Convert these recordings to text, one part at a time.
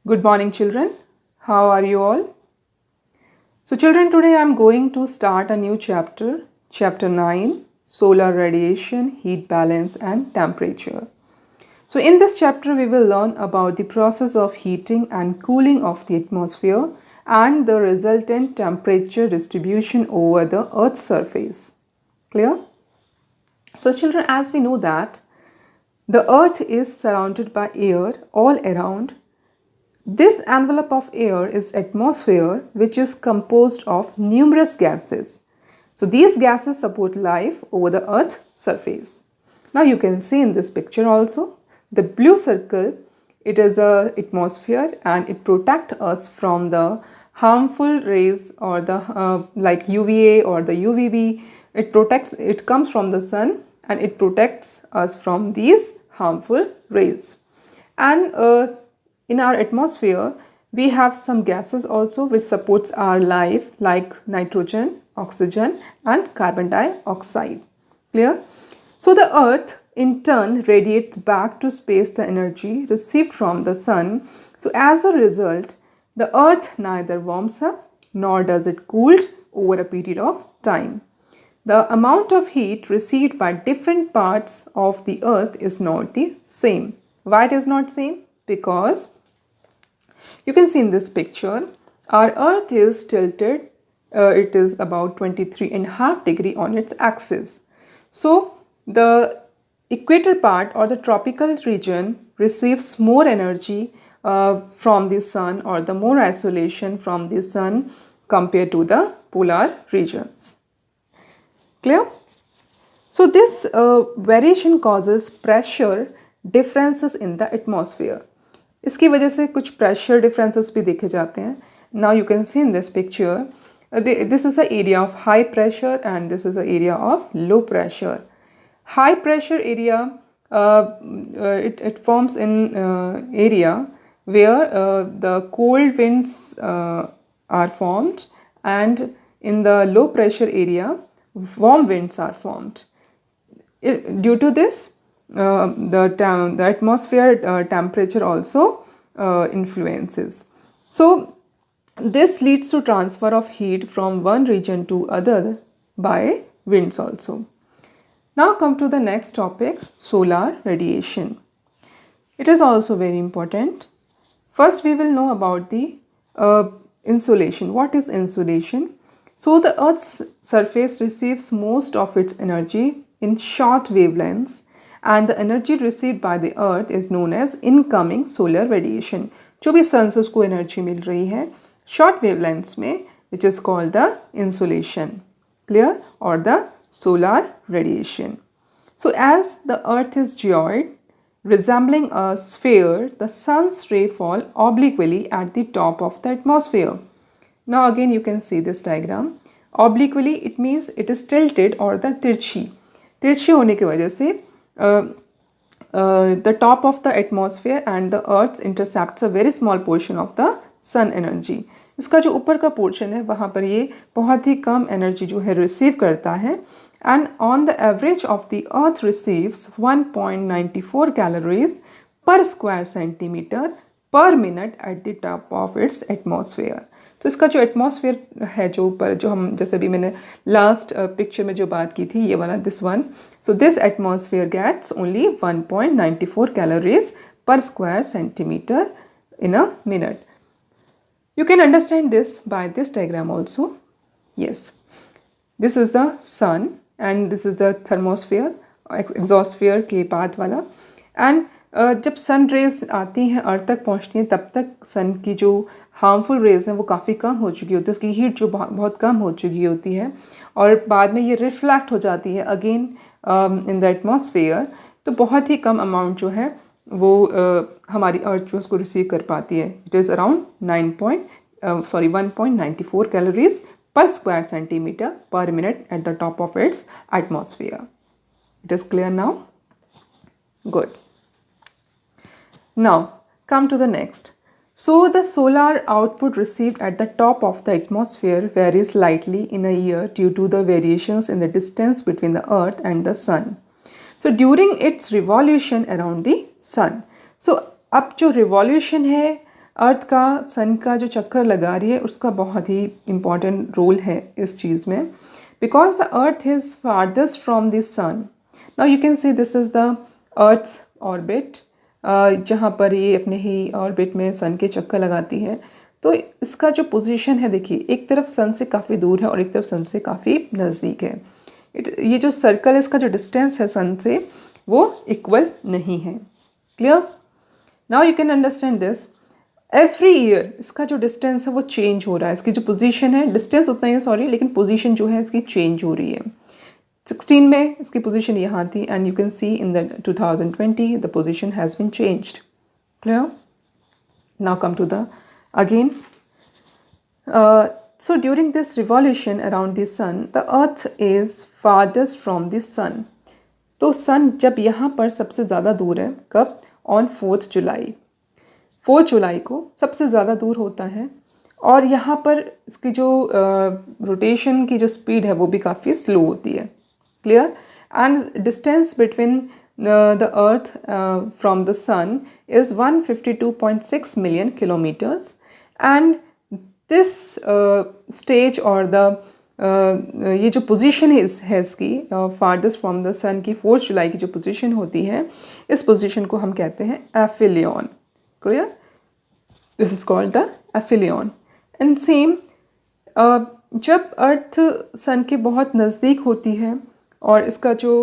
Good morning, children. How are you all? So, children, today I am going to start a new chapter, chapter 9, solar radiation, heat balance, and temperature. So, in this chapter, we will learn about the process of heating and cooling of the atmosphere and the resultant temperature distribution over the Earth's surface. Clear? So, children, as we know that the Earth is surrounded by air all around. This envelope of air is atmosphere, which is composed of numerous gases. So these gases support life over the Earth's surface. Now you can see in this picture also the blue circle, it is a atmosphere and it protects us from the harmful rays or the like UVA or the UVB. It comes from the sun and it protects us from these harmful rays. And in our atmosphere, we have some gases also which supports our life like nitrogen, oxygen and carbon dioxide. Clear? So the earth in turn radiates back to space the energy received from the sun. So as a result, the earth neither warms up nor does it cool over a period of time. The amount of heat received by different parts of the earth is not the same. Why it is not same? Because you can see in this picture, our earth is tilted, it is about 23.5 degree on its axis. So the equator part or the tropical region receives more energy from the sun or the more isolation from the sun compared to the polar regions. Clear? So this variation causes pressure differences in the atmosphere. इसकी वजह से कुछ pressure differences भी देखे जाते हैं. Now you can see in this picture, this is an area of high pressure and this is an area of low pressure. High pressure area, it forms in area where the cold winds are formed, and in the low pressure area, warm winds are formed. Due to this, the atmosphere temperature also influences. So this leads to transfer of heat from one region to other by winds also. Now come to the next topic, solar radiation. It is also very important. First we will know about the insolation. What is insolation? So the Earth's surface receives most of its energy in short wavelengths, and the energy received by the Earth is known as incoming solar radiation. जो भी सन से उसको energy मिल रही है short wavelengths में, which is called the insolation. Clear? Or the solar radiation. So as the Earth is geoid, resembling a sphere, the sun's ray fall obliquely at the top of the atmosphere. Now again you can see this diagram. Obliquely it means it is tilted or the तिरछी. तिरछी होने की वजह से the top of the atmosphere and the earth intercepts a very small portion of the sun energy. इसका जो ऊपर का पोर्शन है वहाँ पर ये बहुत ही कम एनर्जी जो है रिसीव करता है, and on the average of the earth receives 1.94 calories per square centimeter per minute at the top of its atmosphere. तो इसका जो एटमॉस्फेयर है जो ऊपर जो हम जैसे भी मैंने लास्ट पिक्चर में जो बात की थी ये वाला this one, so this atmosphere gets only 1.94 calories per square centimetre in a minute. You can understand this by this diagram also. Yes, this is the sun and this is the thermosphere, exosphere के बाद वाला. And जब sun rays आती हैं अर्थ तक पहुंचती हैं तब तक सन की जो हार्मफुल रेज हैं वो काफ़ी कम हो चुकी होती है, उसकी हीट जो बहुत कम हो चुकी होती है और बाद में ये रिफ्लेक्ट हो जाती है अगेन इन द एटमॉस्फेयर. तो बहुत ही कम अमाउंट जो है वो हमारी अर्थ जो उसको रिसीव कर पाती है. It is around 1.94 calories per square centimetre पर minute at the top of its atmosphere. It is clear now? Good. Now come to the next. So the solar output received at the top of the atmosphere varies slightly in a year due to the variations in the distance between the earth and the sun. So during its revolution around the sun. So अब जो revolution है अर्थ का सन का जो चक्कर लगा रही है उसका बहुत ही इम्पॉर्टेंट रोल है इस चीज़ में, because the earth is farthest from the sun. Now you can see this is the earth's orbit, जहाँ पर ये अपने ही ऑर्बिट में सन के चक्कर लगाती है. तो इसका जो पोजीशन है देखिए, एक तरफ सन से काफ़ी दूर है और एक तरफ सन से काफ़ी नज़दीक है. ये जो सर्कल है इसका जो डिस्टेंस है सन से वो इक्वल नहीं है. Clear? Now you can understand this. Every year इसका जो डिस्टेंस है वो चेंज हो रहा है. इसकी जो पोजीशन है, डिस्टेंस उतना ही है सॉरी, लेकिन पोजीशन जो है इसकी चेंज हो रही है. 16 में इसकी पोजीशन यहाँ थी and you can see in the 2020 the position has been changed. Clear? Now come to the again. So during this revolution around the sun, the earth is farthest from the sun. तो सन जब यहाँ पर सबसे ज़्यादा दूर है, कब? On 4 जुलाई. 4 जुलाई को सबसे ज़्यादा दूर होता है और यहाँ पर इसकी जो रोटेशन की जो स्पीड है वो भी काफ़ी स्लो होती है. Clear? And distance between the earth from the sun is 152.6 million kilometers, and this stage or the ये जो पोजीशन है इसकी फारदेस्ट फ्रॉम द सन की 4 जुलाई की जो पोजीशन होती है, इस पोजीशन को हम कहते हैं एफिलियन. Clear? This is called the एफिलियन. And same जब अर्थ सन के बहुत नज़दीक होती है और इसका जो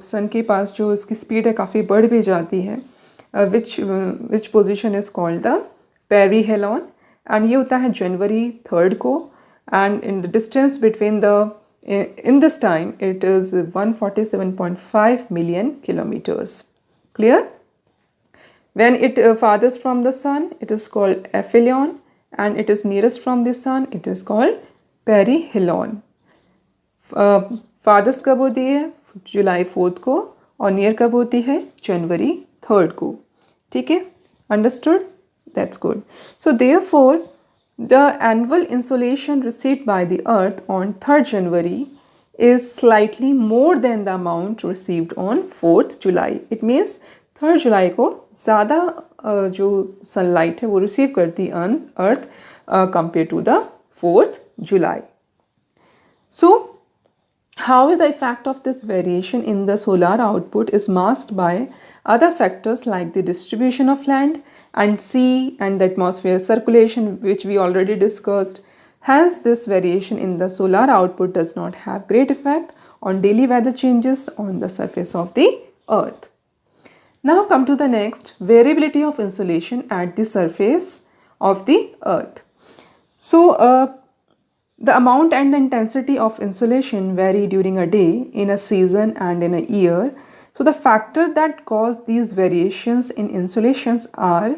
सन के पास जो इसकी स्पीड है काफ़ी बढ़ भी जाती है, which position is called the perihelion. And ये होता है जनवरी 3 को. And in the distance between the in this time it is 147.5 million kilometers. Clear? When it farthest from the sun it is called aphelion, and it is nearest from the sun it is called perihelion. फादर्स कब होती है? जुलाई 4 को. और near कब होती है? जनवरी 3 को. ठीक है? Understood? That's good. So therefore the annual insolation received by the earth on 3 January is slightly more than the amount received on 4th July. It means 3 जुलाई को ज़्यादा जो सनलाइट है वो रिसीव करती earth compare to the 4th July. So how the effect of this variation in the solar output is masked by other factors like the distribution of land and sea and the atmosphere circulation, which we already discussed. Hence, this variation in the solar output does not have great effect on daily weather changes on the surface of the earth. Now come to the next, variability of insolation at the surface of the earth. So, the amount and the intensity of insolation vary during a day, in a season and in a year. So the factors that cause these variations in insolations are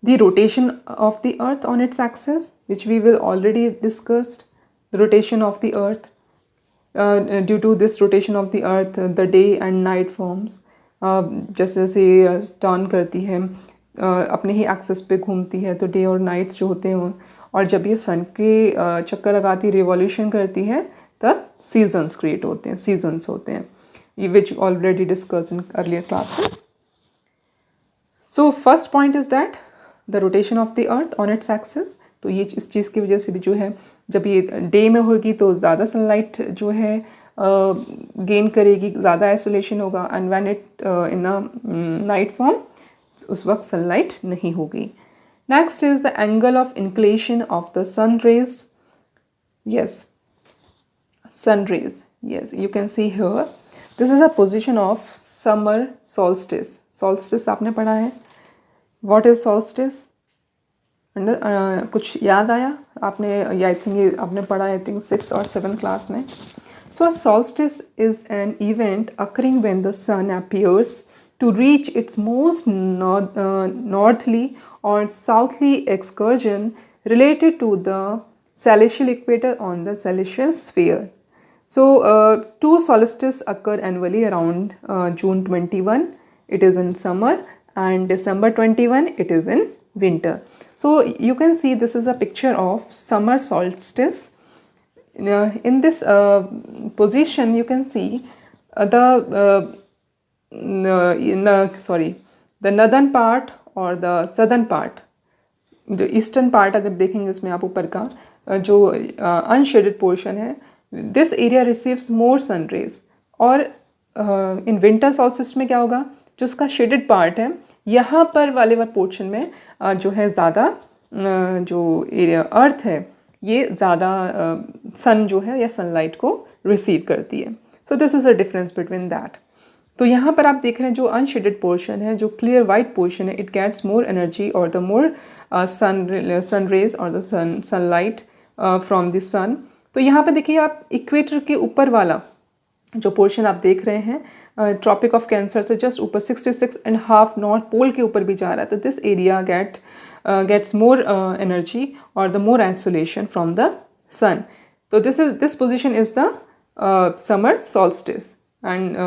the rotation of the earth on its axis, which we will already discussed. The rotation of the earth, due to this rotation of the earth the day and night forms. जैसे जैसे turn करती है, अपने ही access पे घूमती है, तो day और नाइट्स जो होते हैं, और जब ये सन के चक्कर लगाती रिवॉल्यूशन करती है तब सीजन्स क्रिएट होते हैं, सीजन्स होते हैं, ये विच already discuss in earlier classes. So first point is that the rotation of the earth on its axis. तो ये इस चीज़ की वजह से भी जो है, जब ये डे में होगी तो ज़्यादा सनलाइट जो है गेन करेगी, ज़्यादा आइसोलेशन होगा, and when it in a night form उस वक्त सनलाइट नहीं होगी. Next is the angle of inclination of the sun rays. Yes, sun rays. Yes, you can see here. This is a position of summer solstice. Solstice आपने पढ़ा है. What is solstice? कुछ याद आया आपने? I think ये आपने पढ़ा है, I think 6th or 7th class में. So a solstice is an event occurring when the sun appears to reach its most northerly or southerly excursion related to the celestial equator on the celestial sphere. So, 2 solstices occur annually around June 21, it is in summer, and December 21, it is in winter. So, you can see this is a picture of summer solstice. In this position, you can see the northern part और the southern part, जो eastern part अगर देखेंगे उसमें आप ऊपर का जो unshaded portion है, this area receives more sun rays. और इन विंटर सॉल्स्टिस में क्या होगा, जो उसका शेडेड पार्ट है यहाँ पर वाले पोर्शन में जो है ज़्यादा जो एरिया अर्थ है ये ज़्यादा सन जो है या सनलाइट को रिसीव करती है। So this is a difference between that. तो यहाँ पर आप देख रहे हैं जो अनशेडेड पोर्शन है, जो क्लियर वाइट पोर्शन है, इट गेट्स मोर एनर्जी और द मोर सन रेज और the sunlight from the sun. तो यहाँ पर देखिए आप इक्वेटर के ऊपर वाला जो पोर्शन आप देख रहे हैं ट्रॉपिक ऑफ कैंसर से जस्ट ऊपर 66.5 नॉर्थ पोल के ऊपर भी जा रहा है। तो this area gets more energy और the more insolation from the sun. तो this position is the summer solstice and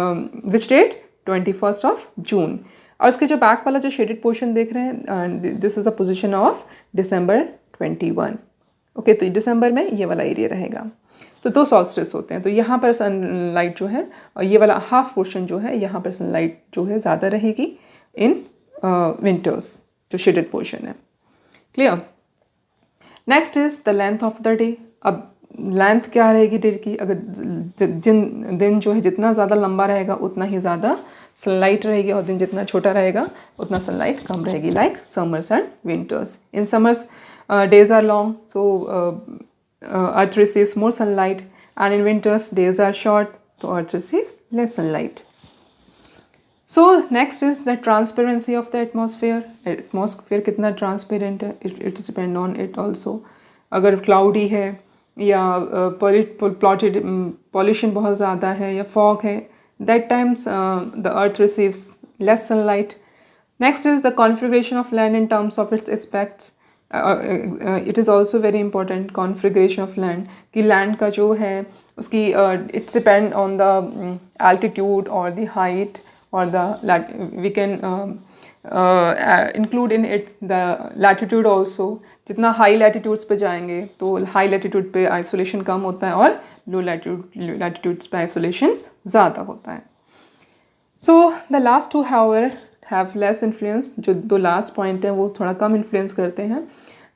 which date 21 June. और इसके जो बैक वाला जो शेडेड पोर्शन देख रहे हैं, this is the position of December 21। Okay, तो दिसंबर में ये वाला एरिया रहेगा। तो दो सॉल्स्टिस होते हैं, तो यहाँ पर सनलाइट जो है और ये वाला हाफ पोर्शन जो है यहाँ पर सनलाइट जो है ज़्यादा रहेगी इन विंटर्स, जो शेडेड पोर्शन है। Clear. Next is the length of the day. अब लेंथ क्या रहेगी डे की, अगर जिन दिन जो है जितना ज़्यादा लंबा रहेगा उतना ही ज़्यादा सनलाइट रहेगी, और दिन जितना छोटा रहेगा उतना सनलाइट कम रहेगी, like summers and winters. In summers days are long, so earth receives more sunlight, and in winters days are short, so earth receives less sunlight. So next is the transparency of the atmosphere. Atmosphere कितना transparent है, it depend on it also. अगर cloudy है या pollution बहुत ज़्यादा है या fog है, that times the earth receives less sunlight. Next is the configuration of land in terms of its aspects. It is also very important configuration of land, कि land का जो है उसकी its depend on the altitude और the height और the we can include in it the latitude also. जितना high latitudes पे जाएंगे तो हाई लैटिट्यूड पे आइसोलेशन कम होता है और लो लैटिट्यूड्स पे आइसोलेशन ज़्यादा होता है। So the last two have less influence. जो दो लास्ट पॉइंट हैं वो थोड़ा कम इन्फ्लुएंस करते हैं,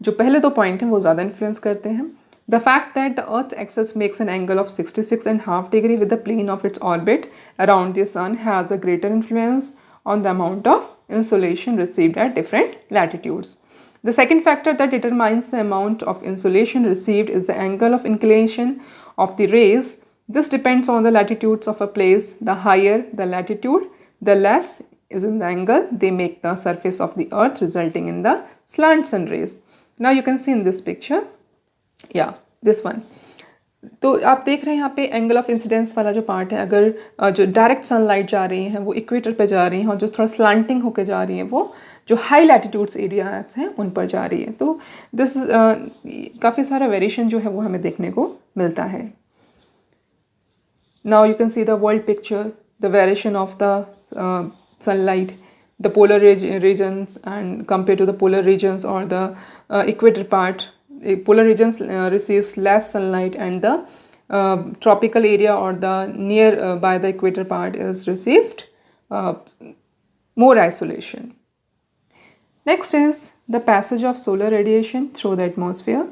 जो पहले दो पॉइंट हैं वो ज़्यादा इन्फ्लुएंस करते हैं। The fact that the earth axis makes an angle of 66.5 degree with the plane of its orbit around the sun has a greater influence on the amount of insolation received at different latitudes. The second factor that determines the amount of insolation received is the angle of inclination of the rays. This depends on the latitudes of a place. The higher the latitude, the less is in the angle they make the surface of the earth, resulting in the slant sun rays. Now you can see in this picture, yeah, this one. तो आप देख रहे हैं यहाँ पे angle of incidence वाला जो part है, अगर जो डायरेक्ट सनलाइट जा रही हैं वो इक्वेटर पे जा रही हैं और जो थोड़ा स्लांटिंग होके जा रही हैं वो जो हाई लैटिट्यूड्स एरियाज हैं उन पर जा रही है। तो दिस काफ़ी सारा वेरिएशन जो है वो हमें देखने को मिलता है। Now you can see the world picture, the variation of the sunlight, the polar regions, and compared to the polar regions or the equator part, polar regions receives less sunlight, and the tropical area or the near by the equator part is received more isolation. Next is the passage of solar radiation through the atmosphere.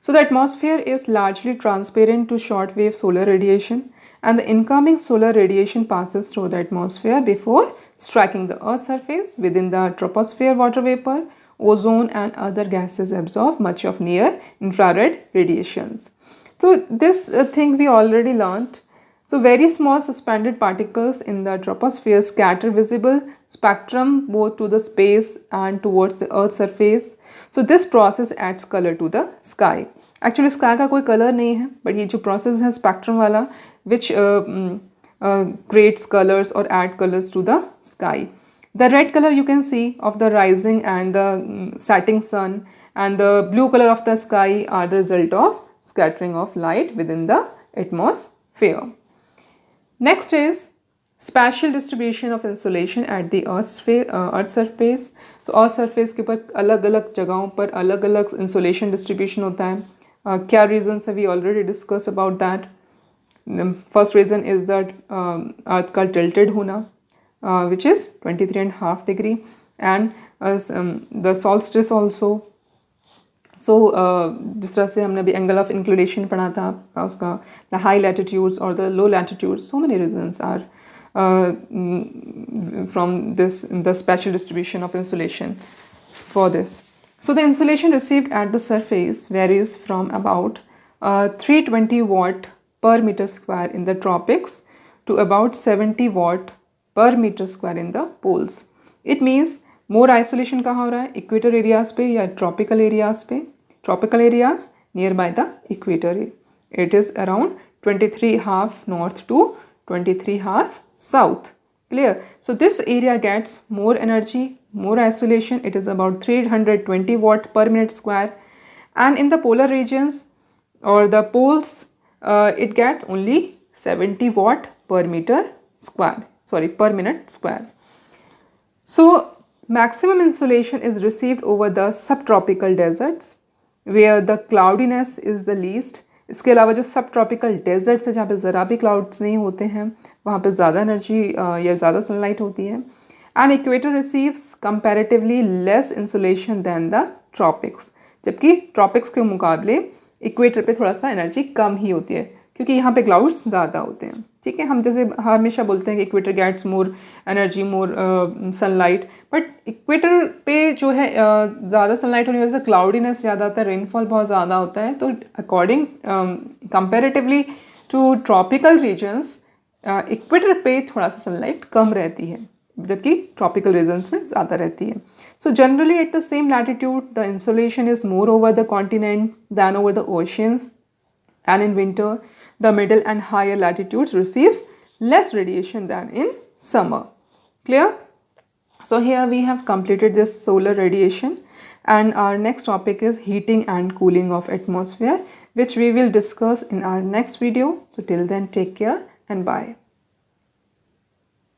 So the atmosphere is largely transparent to short-wave solar radiation, and the incoming solar radiation passes through the atmosphere before striking the Earth's surface. Within the troposphere, water vapor, ozone and other gases absorb much of near-infrared radiations. So this thing we already learnt. So very small suspended particles in the troposphere scatter visible spectrum both to the space and towards the Earth's surface. So this process adds color to the sky. Actually sky का कोई colour नहीं है, but ये जो process है spectrum वाला विच creates colors or add colors to the sky. The red color you can see of the rising and the setting sun, and the blue color of the sky are the result of scattering of light within the atmosphere. Next is spatial distribution of insolation at the Earth surface. So Earth surface के ऊपर अलग अलग जगहों पर अलग अलग insolation distribution होता है. क्या reasons है, we already discussed about that. The first reason is that Earth का tilted होना, which is 23.5 degree. and the solstice also. So जिस तरह से हमने अभी एंगल ऑफ इंक्लिनेशन पढ़ा था उसका, the high latitudes or the low latitudes, so many reasons are from this, the spatial distribution of insolation for this. So the insolation received at the surface varies from about 320 watt per meter square in the tropics to about 70 watt per meter square in the poles. It means more isolation कहाँ हो रहा है, equator areas पे या tropical areas पे. Tropical areas near by the equator, it is around 23 half north to 23 half south. Clear? So this area gets more energy, more isolation. It is about 320 watt per minute square, and in the polar regions or the poles it gets only 70 watt per meter square, sorry, per minute square. So maximum insolation is received over the subtropical deserts where the cloudiness is the least. इसके अलावा जो सब tropical desserts है जहाँ पे ज़रा भी clouds नहीं होते हैं वहाँ पे ज़्यादा एनर्जी या ज़्यादा सनलाइट होती है. And equator receives comparatively less insulation than the tropics, जबकि ट्रॉपिक्स के मुकाबले इक्वेटर पे थोड़ा सा एनर्जी कम ही होती है क्योंकि यहाँ पे क्लाउड्स ज़्यादा होते हैं. ठीक है, हम जैसे हमेशा बोलते हैं कि equator gets more energy, more sunlight, but equator पे जो है ज़्यादा सनलाइट होने की वजह से क्लाउडीनेस ज़्यादा आता है, रेनफॉल बहुत ज़्यादा होता है. तो according comparatively to tropical regions equator पे थोड़ा सा सनलाइट कम रहती है जबकि ट्रॉपिकल रीजन्स में ज़्यादा रहती है. So generally at the same latitude the insolation is more over the continent than over the oceans, and in winter the middle and higher latitudes receive less radiation than in summer. Clear? So here we have completed this solar radiation, and our next topic is heating and cooling of atmosphere, which we will discuss in our next video. So till then, take care and bye.